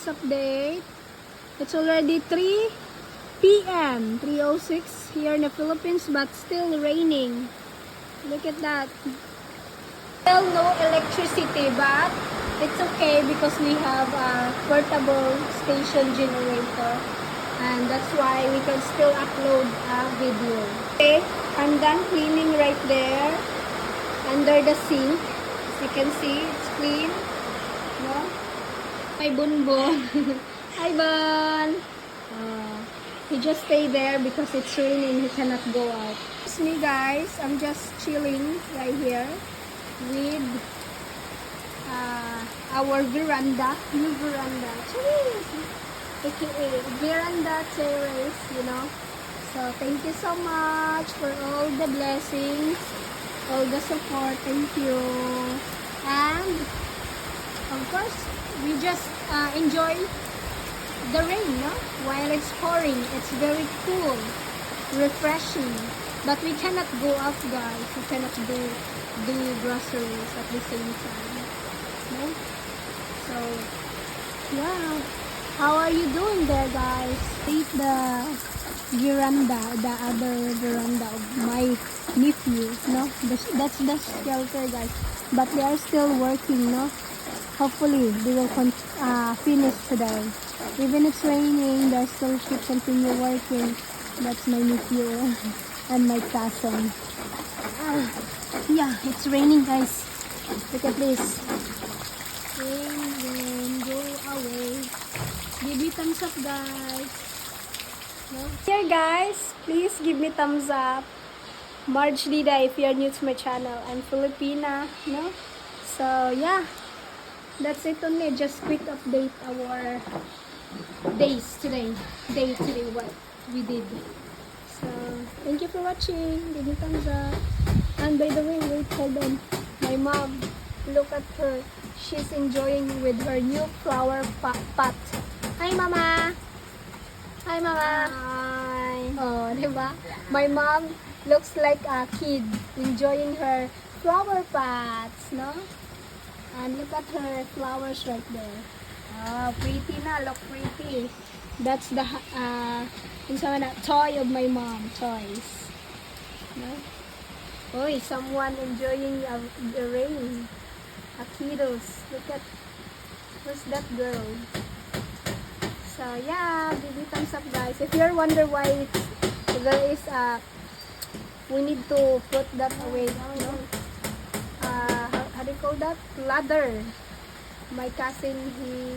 guys, update. It's already 3 p.m. 3:06 here in the Philippines, but still raining. Look at that. Still no electricity, but it's okay because we have a portable station generator, and that's why we can still upload a video. Okay, I'm done cleaning right there under the sink. As you can see, it's clean. No? Hi, Bunbon. Hi, Bun. He just stay there because it's raining. He cannot go out. It's me, guys. I'm just chilling right here with our veranda, new veranda, aka veranda terrace, you know. So thank you so much for all the blessings, all the support. Thank you. And of course, we just enjoy the rain, no? While it's pouring, it's very cool, refreshing. But we cannot go out, guys. We cannot do groceries at the same time. No? So, yeah. How are you doing there, guys? Eat the veranda, the other veranda of my nephew, no? That's the shelter, guys. But they are still working, no? Hopefully, they will finish today. Even it's raining, they still keep continue working. That's my nephew and my cousin. Yeah, it's raining, guys. Look at this. Rain, go away. Give me thumbs up, guys. No? Here, guys, please give me thumbs up. Marge Lida, if you're new to my channel. I'm Filipina, no? So, yeah. That's it only. Just quick update our days today. What we did. So, thank you for watching. Give me thumbs up. And by the way, wait, hold on. My mom, look at her. She's enjoying with her new flower pot. Hi, Mama! Hi, Mama! Hi! Oh, diba? My mom looks like a kid enjoying her flower pots, no? And look at her flowers right there. Oh, pretty na. Look pretty. That's the toy of my mom. Toys. No? Oy, someone enjoying the rain. A kiddos. Look at, who's that girl? So yeah, give me thumbs up, guys. If you're wonder why there is we need to put that away. No? How do you call that? Ladder. My cousin, he